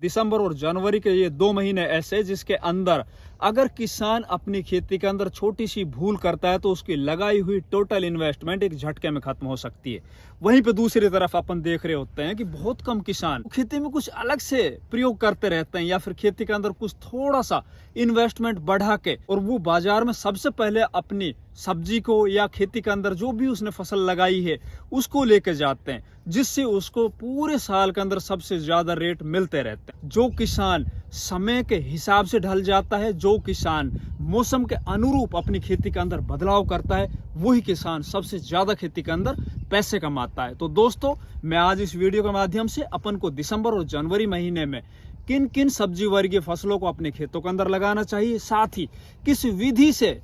दिसंबर और जनवरी के ये 2 महीने ऐसे जिसके अंदर अगर किसान अपनी खेती के अंदर छोटी सी भूल करता है तो उसकी लगाई हुई टोटल इन्वेस्टमेंट एक झटके में खत्म हो सकती है। वहीं पे दूसरी तरफ अपन देख रहे होते हैं कि बहुत कम किसान खेती में कुछ अलग से प्रयोग करते रहते हैं या फिर खेती के अंदर कुछ थोड़ा सा इन्वेस्टमेंट बढ़ा के और वो बाजार में सबसे पहले अपनी सब्जी को या खेती के अंदर जो भी उसने फसल लगाई है उसको लेके जाते हैं, जिससे उसको पूरे साल के अंदर सबसे ज्यादा रेट मिलते रहते हैं। जो किसान समय के हिसाब से ढल जाता है, जो किसान मौसम के अनुरूप अपनी खेती के अंदर बदलाव करता है, वही किसान सबसे ज्यादा खेती के अंदर पैसे कमाता है। तो दोस्तों, मैं आज इस वीडियो के माध्यम से अपन को दिसंबर और जनवरी महीने में किन किन सब्जी वर्गीय फसलों को अपने खेतों के अंदर लगाना चाहिए, साथ ही किस विधि से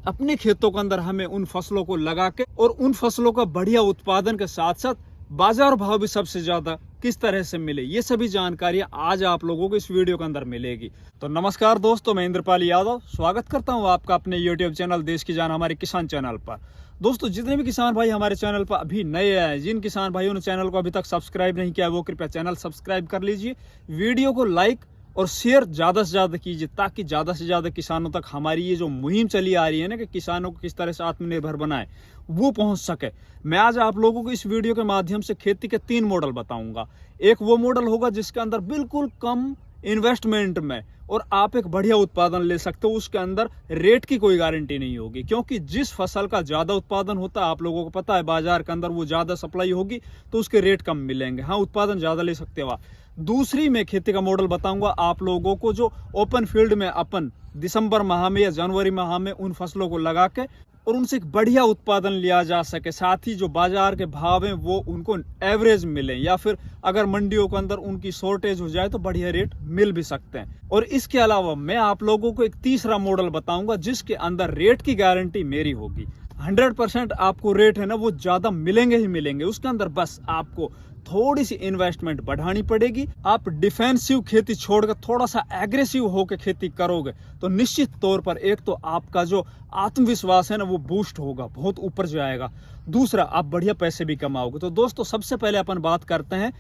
अपने खेतों के अंदर हमें उन फसलों को लगा के और उन फसलों का बढ़िया उत्पादन के साथ साथ बाजार भाव भी सबसे ज्यादा किस तरह से मिले, ये सभी जानकारियां आज आप लोगों को इस वीडियो के अंदर मिलेगी। तो नमस्कार दोस्तों, मैं इंद्रपाल यादव स्वागत करता हूं आपका अपने YouTube चैनल देश की जान हमारे किसान चैनल पर। दोस्तों, जितने भी किसान भाई हमारे चैनल पर अभी नए आए, जिन किसान भाइयों ने चैनल को अभी तक सब्सक्राइब नहीं किया, वो कृपया चैनल सब्सक्राइब कर लीजिए, वीडियो को लाइक और शेयर ज्यादा से ज्यादा कीजिए ताकि ज्यादा से ज्यादा किसानों तक हमारी ये जो मुहिम चली आ रही है ना कि किसानों को किस तरह से आत्मनिर्भर बनाए, वो पहुंच सके। मैं आज आप लोगों को इस वीडियो के माध्यम से खेती के 3 मॉडल बताऊंगा। एक वो मॉडल होगा जिसके अंदर बिल्कुल कम इन्वेस्टमेंट में और आप एक बढ़िया उत्पादन ले सकते हो, उसके अंदर रेट की कोई गारंटी नहीं होगी, क्योंकि जिस फसल का ज्यादा उत्पादन होता है आप लोगों को पता है बाजार के अंदर वो ज्यादा सप्लाई होगी तो उसके रेट कम मिलेंगे। हाँ, उत्पादन ज्यादा ले सकते हो आप। दूसरी मैं खेती का मॉडल बताऊंगा आप लोगों को जो ओपन फील्ड में अपन दिसंबर माह में या जनवरी माह में उन फसलों को लगा के और उनसे एक बढ़िया उत्पादन लिया जा सके, साथ ही जो बाजार के भाव हैं वो उनको एवरेज मिले, या फिर अगर मंडियों के अंदर उनकी शॉर्टेज हो जाए तो बढ़िया रेट मिल भी सकते हैं। और इसके अलावा मैं आप लोगों को एक तीसरा मॉडल बताऊंगा जिसके अंदर रेट की गारंटी मेरी होगी। 100% आपको रेट है ना वो ज्यादा मिलेंगे ही मिलेंगे, उसके अंदर बस आपको थोड़ी सी इन्वेस्टमेंट बढ़ानी पड़ेगी। आप डिफेंसिव खेती छोड़कर थोड़ा सा एग्रेसिव होकर खेती करोगे तो निश्चित तौर पर एक तो आपका जो आत्मविश्वास है ना वो बूस्ट होगा, बहुत ऊपर जाएगा। दूसरा, आप बढ़िया पैसे भी कमाओगे। तो दोस्तों, सबसे पहले अपन बात करते हैं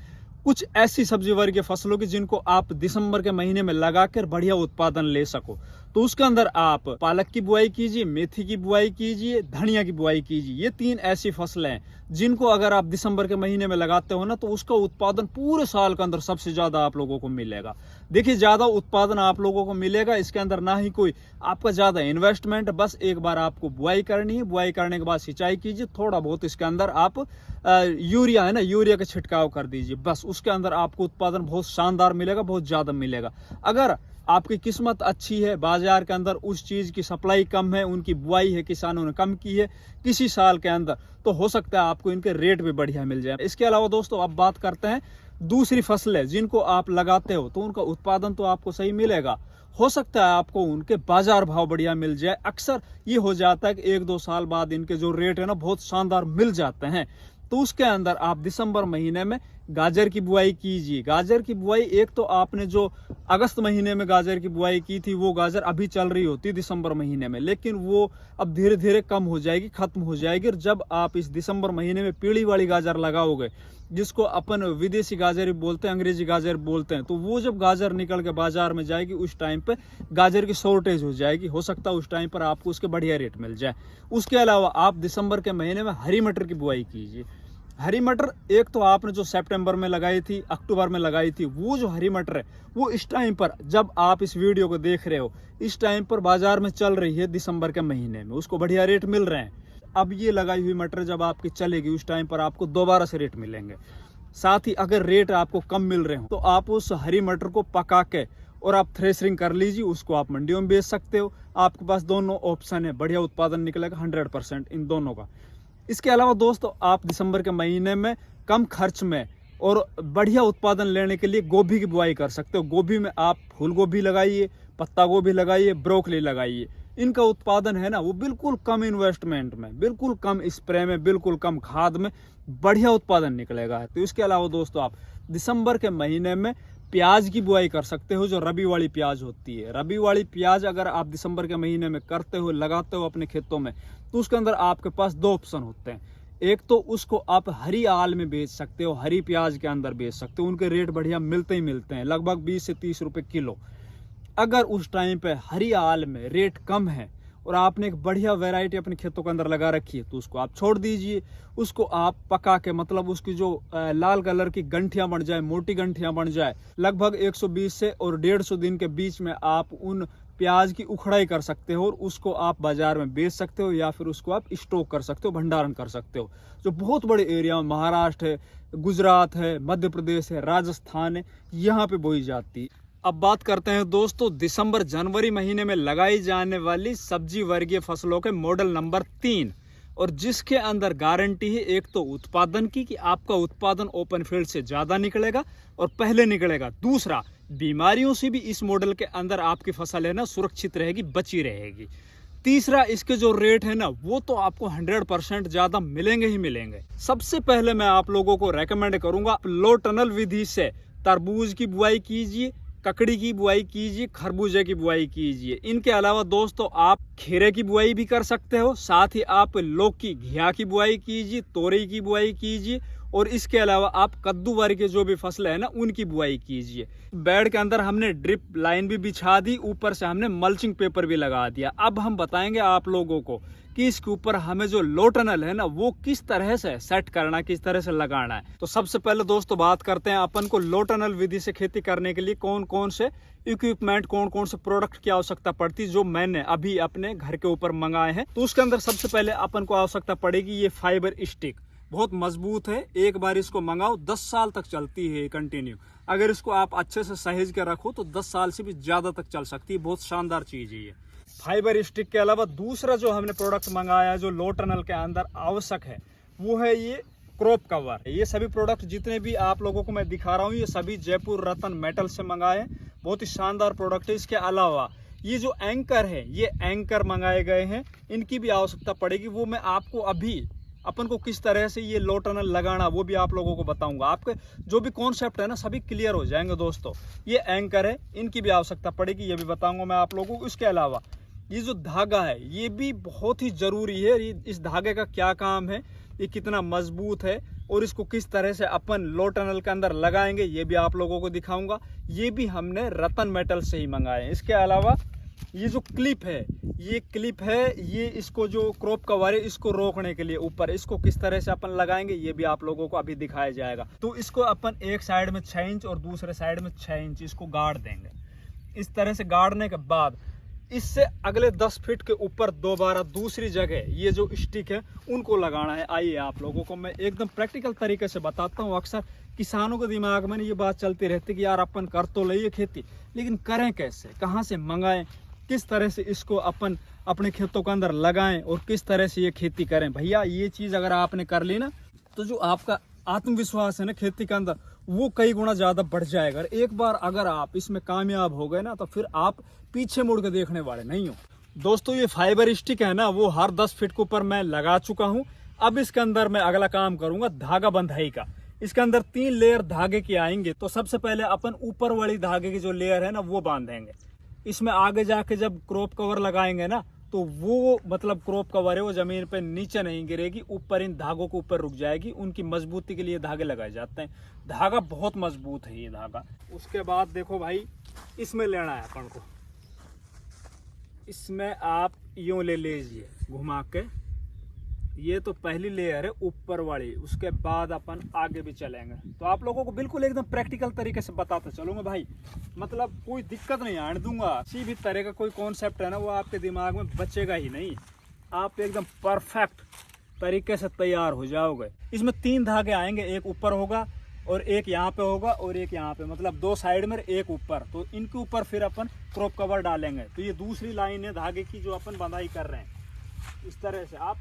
कुछ ऐसी सब्जी वर्गीय फसलों की जिनको आप दिसंबर के महीने में लगाकर बढ़िया उत्पादन ले सको। तो उसके अंदर आप पालक की बुआई कीजिए, मेथी की बुआई कीजिए, धनिया की बुआई कीजिए। ये 3 ऐसी फसलें हैं जिनको अगर आप दिसंबर के महीने में लगाते हो ना तो उसका उत्पादन पूरे साल के अंदर सबसे ज्यादा आप लोगों को मिलेगा। देखिए, ज्यादा उत्पादन आप लोगों को मिलेगा, इसके अंदर ना ही कोई आपका ज्यादा इन्वेस्टमेंट, बस एक बार आपको बुआई करनी है, बुआई करने के बाद सिंचाई कीजिए, थोड़ा बहुत इसके अंदर आप यूरिया है ना, यूरिया का छिड़काव कर दीजिए, बस उसके अंदर आपको उत्पादन बहुत शानदार मिलेगा, बहुत ज्यादा मिलेगा। अगर आपकी किस्मत अच्छी है, बाजार के अंदर उस चीज की सप्लाई कम है, उनकी बुआई है किसानों ने कम की है किसी साल के अंदर, तो हो सकता है आपको इनके रेट भी बढ़िया मिल जाए। इसके अलावा दोस्तों, अब बात करते हैं दूसरी फसलें जिनको आप लगाते हो तो उनका उत्पादन तो आपको सही मिलेगा, हो सकता है आपको उनके बाजार भाव बढ़िया मिल जाए। अक्सर ये हो जाता है कि 1-2 साल बाद इनके जो रेट है ना बहुत शानदार मिल जाते हैं। तो उसके अंदर आप दिसंबर महीने में गाजर की बुआई कीजिए। गाजर की बुआई, एक तो आपने जो अगस्त महीने में गाजर की बुआई की थी वो गाजर अभी चल रही होती दिसंबर महीने में, लेकिन वो अब धीरे धीरे कम हो जाएगी, खत्म हो जाएगी। और जब आप इस दिसंबर महीने में पीली वाली गाजर लगाओगे, जिसको अपन विदेशी गाजर बोलते हैं, अंग्रेजी गाजर बोलते हैं, तो वो जब गाजर निकल के बाजार में जाएगी उस टाइम पे गाजर की शॉर्टेज हो जाएगी, हो सकता है उस टाइम पर आपको उसके बढ़िया रेट मिल जाए। उसके अलावा आप दिसंबर के महीने में हरी मटर की बुआई कीजिए। हरी मटर, एक तो आपने जो सितंबर में लगाई थी, अक्टूबर में लगाई थी, वो जो हरी मटर है वो इस टाइम पर जब आप इस वीडियो को देख रहे हो इस टाइम पर बाजार में चल रही है, दिसंबर के महीने में उसको बढ़िया रेट मिल रहे हैं। अब ये लगाई हुई मटर जब आपकी चलेगी उस टाइम पर आपको दोबारा से रेट मिलेंगे। साथ ही अगर रेट आपको कम मिल रहे हो तो आप उस हरी मटर को पका के और आप थ्रेशरिंग कर लीजिए, उसको आप मंडियों में बेच सकते हो। आपके पास दोनों ऑप्शन है, बढ़िया उत्पादन निकलेगा 100% इन दोनों का। इसके अलावा दोस्तों, आप दिसंबर के महीने में कम खर्च में और बढ़िया उत्पादन लेने के लिए गोभी की बुआई कर सकते हो। गोभी में आप फूल गोभी लगाइए, पत्ता गोभी लगाइए, ब्रोकली लगाइए। इनका उत्पादन है ना वो बिल्कुल कम इन्वेस्टमेंट में, बिल्कुल कम स्प्रे में, बिल्कुल कम खाद में बढ़िया उत्पादन निकलेगा। तो इसके अलावा दोस्तों, आप दिसंबर के महीने में प्याज की बुआई कर सकते हो, जो रबी वाली प्याज होती है। रबी वाली प्याज अगर आप दिसंबर के महीने में करते हो, लगाते हो अपने खेतों में, तो उसके अंदर आपके पास 2 ऑप्शन होते हैं। एक तो उसको आप हरी आल में बेच सकते हो, हरी प्याज के अंदर बेच सकते हो, उनके रेट बढ़िया मिलते ही मिलते हैं, लगभग 20 से 30 रुपए किलो। अगर उस टाइम पे हरी आल में रेट कम है और आपने एक बढ़िया वैरायटी अपने खेतों के अंदर लगा रखी है, तो उसको आप छोड़ दीजिए। उसको आप पका के, मतलब उसकी जो लाल कलर की गंठियां बन जाए, मोटी गंठियां बन जाए, लगभग 120 से और 150 दिन के बीच में आप उन प्याज की उखड़ाई कर सकते हो और उसको आप बाजार में बेच सकते हो, या फिर उसको आप स्टॉक कर सकते हो, भंडारण कर सकते हो। जो बहुत बड़े एरिया में महाराष्ट्र है, गुजरात है, मध्य प्रदेश है, राजस्थान है, यहाँ पे बोई जाती है। अब बात करते हैं दोस्तों दिसंबर जनवरी महीने में लगाई जाने वाली सब्जी वर्गीय फसलों के मॉडल नंबर 3, और जिसके अंदर गारंटी है एक तो उत्पादन की, कि आपका उत्पादन ओपन फील्ड से ज्यादा निकलेगा और पहले निकलेगा। दूसरा, बीमारियों से भी इस मॉडल के अंदर आपकी फसल है ना सुरक्षित रहेगी, बची रहेगी। तीसरा, इसके जो रेट है ना वो तो आपको 100% ज्यादा मिलेंगे ही मिलेंगे। सबसे पहले मैं आप लोगों को रेकमेंड करूंगा लो टनल विधि से तरबूज की बुआई कीजिए, ककड़ी की बुआई कीजिए, खरबूजे की बुआई कीजिए। इनके अलावा दोस्तों आप खीरे की बुआई भी कर सकते हो, साथ ही आप लौकी घिया की बुआई कीजिए, तोरई की बुआई कीजिए, और इसके अलावा आप कद्दू वर्ग के जो भी फसलें है ना उनकी बुआई कीजिए। बेड के अंदर हमने ड्रिप लाइन भी बिछा दी, ऊपर से हमने मल्चिंग पेपर भी लगा दिया। अब हम बताएंगे आप लोगों को कि इसके ऊपर हमें जो लो टनल है ना वो किस तरह से सेट करना है, किस तरह से लगाना है। तो सबसे पहले दोस्तों बात करते हैं अपन को लो टनल विधि से खेती करने के लिए कौन कौन से इक्विपमेंट, कौन कौन से प्रोडक्ट की आवश्यकता पड़ती है, जो मैंने अभी अपने घर के ऊपर मंगाए हैं। तो उसके अंदर सबसे पहले अपन को आवश्यकता पड़ेगी ये फाइबर स्टिक। बहुत मजबूत है, एक बार इसको मंगाओ 10 साल तक चलती है कंटिन्यू। अगर इसको आप अच्छे से सहेज के रखो तो 10 साल से भी ज्यादा तक चल सकती है। बहुत शानदार चीज है ये फाइबर स्टिक। के अलावा दूसरा जो हमने प्रोडक्ट मंगाया है जो लो टनल के अंदर आवश्यक है वो है ये क्रॉप कवर। ये सभी प्रोडक्ट जितने भी आप लोगों को मैं दिखा रहा हूँ ये सभी जयपुर रतन मेटल से मंगाए हैं। बहुत ही शानदार प्रोडक्ट है। इसके अलावा ये जो एंकर है ये एंकर मंगाए गए हैं, इनकी भी आवश्यकता पड़ेगी। वो मैं आपको अभी अपन को किस तरह से ये लो टनल लगाना वो भी आप लोगों को बताऊंगा। आपके जो भी कॉन्सेप्ट है ना सभी क्लियर हो जाएंगे दोस्तों। ये एंकर है, इनकी भी आवश्यकता पड़ेगी, ये भी बताऊंगा मैं आप लोगों को। इसके अलावा ये जो धागा है ये भी बहुत ही जरूरी है। इस धागे का क्या काम है, ये कितना मजबूत है और इसको किस तरह से अपन लो टनल के अंदर लगाएंगे ये भी आप लोगों को दिखाऊंगा। ये भी हमने रतन मेटल से ही मंगाए हैं। इसके अलावा ये जो क्लिप है ये इसको जो क्रॉप कवर है इसको रोकने के लिए ऊपर इसको किस तरह से अपन लगाएंगे ये भी आप लोगों को अभी दिखाया जाएगा। तो इसको अपन एक साइड में 6 इंच और दूसरे साइड में 6 इंच इसको गाड़ देंगे। इस तरह से गाड़ने के बाद इससे अगले 10 फीट के ऊपर दोबारा दूसरी जगह ये जो स्टिक है उनको लगाना है। आइए आप लोगों को मैं एकदम प्रैक्टिकल तरीके से बताता हूँ। अक्सर किसानों के दिमाग में ये बात चलती रहती है कि यार अपन कर तो लिए खेती, लेकिन करें कैसे, कहाँ से मंगाएं, किस तरह से इसको अपन अपने खेतों के अंदर लगाएं और किस तरह से ये खेती करें। भैया ये चीज़ अगर आपने कर ली ना तो जो आपका आत्मविश्वास है ना खेती के अंदर वो कई गुना ज़्यादा बढ़ जाएगा। एक बार अगर आप इसमें कामयाब हो गए ना तो फिर आप पीछे मुड़ के देखने वाले नहीं हो। दोस्तों ये फाइबर स्टिक है ना वो हर 10 फीट के ऊपर मैं लगा चुका हूँ। अब इसके अंदर मैं अगला काम करूंगा धागा बंधाई का। इसके अंदर 3 लेयर धागे के आएंगे। तो सबसे पहले अपन ऊपर वाली धागे की जो लेयर है ना वो बांधेंगे। इसमें आगे जाके जब क्रॉप कवर लगाएंगे ना तो वो मतलब क्रॉप कवर है वो जमीन पे नीचे नहीं गिरेगी, ऊपर इन धागों के ऊपर रुक जाएगी। उनकी मजबूती के लिए धागे लगाए जाते हैं। धागा बहुत मजबूत है ये धागा। उसके बाद देखो भाई इसमें लेना है अपन को, इसमें आप यूं ले लीजिए घुमा के। ये तो पहली लेयर है ऊपर वाली, उसके बाद अपन आगे भी चलेंगे। तो आप लोगों को बिल्कुल एकदम प्रैक्टिकल तरीके से बताते चलूंगा भाई, मतलब कोई दिक्कत नहीं आने दूंगा। किसी भी तरह का कोई कॉन्सेप्ट है ना वो आपके दिमाग में बचेगा ही नहीं। आप एकदम परफेक्ट तरीके से तैयार हो जाओगे। इसमें 3 धागे आएंगे, एक ऊपर होगा और एक यहाँ पे होगा और एक यहाँ पे, मतलब 2 साइड में एक ऊपर। तो इनके ऊपर फिर अपन क्रॉप कवर डालेंगे। तो ये दूसरी लाइन है धागे की जो अपन बंधाई कर रहे हैं। इस तरह से आप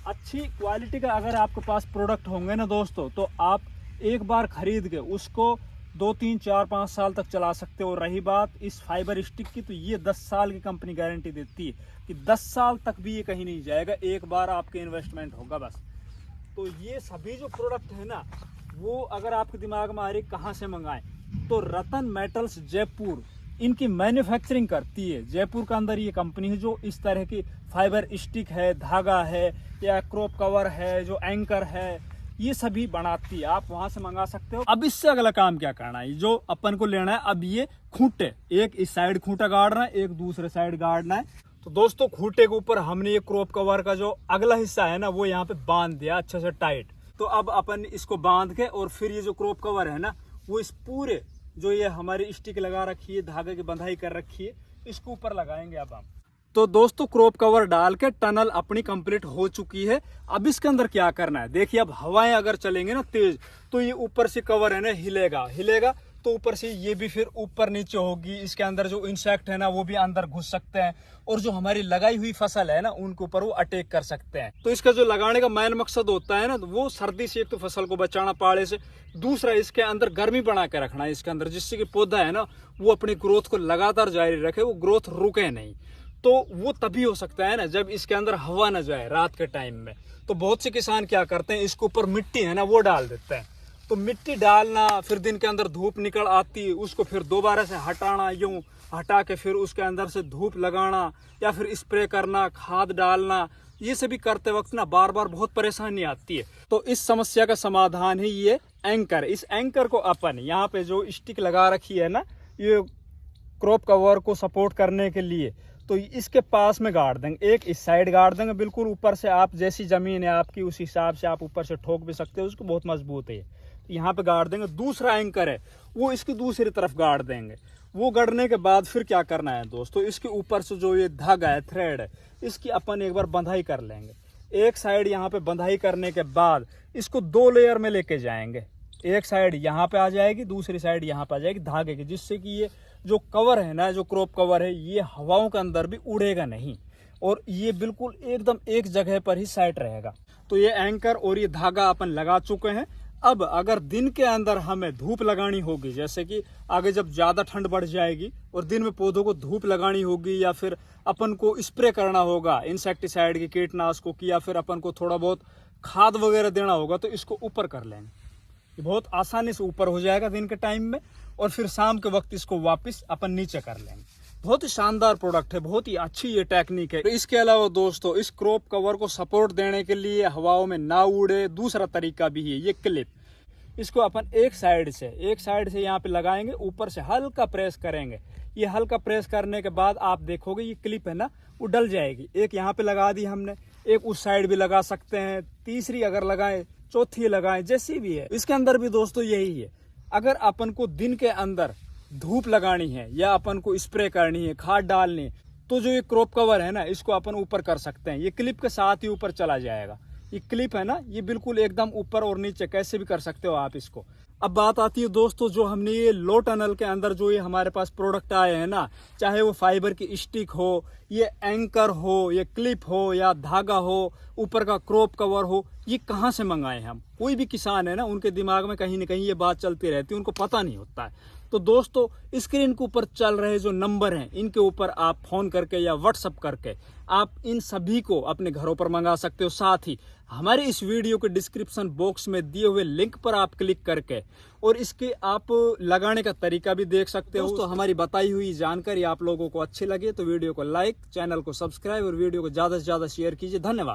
अच्छी क्वालिटी का अगर आपके पास प्रोडक्ट होंगे ना दोस्तों तो आप एक बार खरीद के उसको 2, 3, 4, 5 साल तक चला सकते हो। रही बात इस फाइबर स्टिक की तो ये 10 साल की कंपनी गारंटी देती है कि 10 साल तक भी ये कहीं नहीं जाएगा, एक बार आपके इन्वेस्टमेंट होगा बस। तो ये सभी जो प्रोडक्ट है ना वो अगर आपके दिमाग में आ रही कहाँ से मंगाएं तो रतन मेटल्स जयपुर इनकी मैन्युफैक्चरिंग करती है। जयपुर के अंदर ये कंपनी है जो इस तरह की फाइबर स्टिक है, धागा है या क्रॉप कवर है, जो एंकर है, ये सभी बनाती है। आप वहां से मंगा सकते हो। अब इससे अगला काम क्या करना है, जो अपन को लेना है, अब ये खूंटे, एक इस साइड खूंटा गाड़ना है, एक दूसरे साइड गाड़ना है। तो दोस्तों खूंटे के ऊपर हमने ये क्रॉप कवर का जो अगला हिस्सा है ना, वो यहाँ पे बांध दिया अच्छे से टाइट। तो अब अपन इसको बांध के और फिर ये जो क्रॉप कवर है ना, वो इस पूरे जो ये हमारी स्टिक लगा रखी है, धागे की बंधाई कर रखी है, इसके ऊपर लगाएंगे अब हम। तो दोस्तों क्रॉप कवर डाल के टनल अपनी कंप्लीट हो चुकी है। अब इसके अंदर क्या करना है, देखिए अब हवाएं अगर चलेंगे ना तेज, तो ये ऊपर से कवर है ना हिलेगा तो ऊपर से ये भी फिर ऊपर नीचे होगी। इसके अंदर जो इंसेक्ट है ना, वो भी अंदर घुस सकते हैं और जो हमारी लगाई हुई फसल है ना, उनके ऊपर वो अटैक कर सकते हैं। तो इसका जो लगाने का मेन मकसद होता है ना, तो वो सर्दी से एक तो फसल को बचाना पाले से, दूसरा इसके अंदर गर्मी बना के रखना है इसके अंदर, जिससे कि पौधा है ना वो अपनी ग्रोथ को लगातार जारी रखे, वो ग्रोथ रुके नहीं। तो वो तभी हो सकता है ना जब इसके अंदर हवा न जाए रात के टाइम में। तो बहुत से किसान क्या करते हैं, इसके ऊपर मिट्टी है ना वो डाल देते हैं। तो मिट्टी डालना, फिर दिन के अंदर धूप निकल आती, उसको फिर दोबारा से हटाना, यूं हटा के फिर उसके अंदर से धूप लगाना या फिर स्प्रे करना, खाद डालना, ये सभी करते वक्त ना बार बार बहुत परेशानी आती है। तो इस समस्या का समाधान है ये एंकर। इस एंकर को अपन यहाँ पे जो स्टिक लगा रखी है ना, ये क्रॉप कवर को सपोर्ट करने के लिए, तो इसके पास में गाड़ देंगे। एक इस साइड गाड़ देंगे, बिल्कुल ऊपर से आप जैसी जमीन है आपकी उस हिसाब से आप ऊपर से ठोक भी सकते हो, उसको बहुत मजबूत है। यहाँ पे गाड़ देंगे। दूसरा एंकर है वो इसकी दूसरी तरफ गाड़ देंगे। वो गड़ने के बाद फिर क्या करना है दोस्तों, इसके ऊपर से जो ये धागा है, थ्रेड है, इसकी अपन एक बार बंधाई कर लेंगे। एक साइड यहाँ पे बंधाई करने के बाद इसको 2 लेयर में लेके जाएंगे। एक साइड यहाँ पे आ जाएगी, दूसरी साइड यहाँ पे आ जाएगी धागे की, जिससे कि ये जो कवर है ना, जो क्रॉप कवर है, ये हवाओं के अंदर भी उड़ेगा नहीं और ये बिल्कुल एकदम एक जगह पर ही सेट रहेगा। तो ये एंकर और ये धागा अपन लगा चुके हैं। अब अगर दिन के अंदर हमें धूप लगानी होगी, जैसे कि आगे जब ज़्यादा ठंड बढ़ जाएगी और दिन में पौधों को धूप लगानी होगी, या फिर अपन को स्प्रे करना होगा इंसेक्टिसाइड की, कीटनाशकों की, या फिर अपन को थोड़ा बहुत खाद वगैरह देना होगा, तो इसको ऊपर कर लेंगे। ये बहुत आसानी से ऊपर हो जाएगा दिन के टाइम में, और फिर शाम के वक्त इसको वापस अपन नीचे कर लेंगे। बहुत ही शानदार प्रोडक्ट है, बहुत ही अच्छी ये टेक्निक है। तो इसके अलावा दोस्तों इस क्रॉप कवर को सपोर्ट देने के लिए, हवाओं में ना उड़े, दूसरा तरीका भी है ये क्लिप। इसको अपन एक साइड से यहाँ पे लगाएंगे, ऊपर से हल्का प्रेस करेंगे। ये हल्का प्रेस करने के बाद आप देखोगे ये क्लिप है ना वो डल जाएगी। एक यहाँ पे लगा दी हमने, एक उस साइड भी लगा सकते हैं, तीसरी अगर लगाएं, चौथी लगाएं, जैसी भी है। इसके अंदर भी दोस्तों यही है, अगर अपन को दिन के अंदर धूप लगानी है या अपन को स्प्रे करनी है, खाद डालनी है, तो जो ये क्रॉप कवर है ना, इसको अपन ऊपर कर सकते हैं। ये क्लिप के साथ ही ऊपर चला जाएगा। ये क्लिप है ना, ये बिल्कुल एकदम ऊपर और नीचे कैसे भी कर सकते हो आप इसको। अब बात आती है दोस्तों, जो हमने ये लो टनल के अंदर जो ये हमारे पास प्रोडक्ट आए हैं ना, चाहे वो फाइबर की स्टिक हो, ये एंकर हो, ये क्लिप हो, या धागा हो, ऊपर का क्रॉप कवर हो, ये कहाँ से मंगाए हम? कोई भी किसान है ना, उनके दिमाग में कहीं ना कहीं ये बात चलती रहती है, उनको पता नहीं होता है। तो दोस्तों स्क्रीन के ऊपर चल रहे जो नंबर हैं, इनके ऊपर आप फोन करके या व्हाट्सअप करके आप इन सभी को अपने घरों पर मंगा सकते हो। साथ ही हमारे इस वीडियो के डिस्क्रिप्शन बॉक्स में दिए हुए लिंक पर आप क्लिक करके और इसके आप लगाने का तरीका भी देख सकते हो। दोस्तों हमारी बताई हुई जानकारी आप लोगों को अच्छी लगे तो वीडियो को लाइक, चैनल को सब्सक्राइब और वीडियो को ज़्यादा से ज़्यादा शेयर कीजिए। धन्यवाद।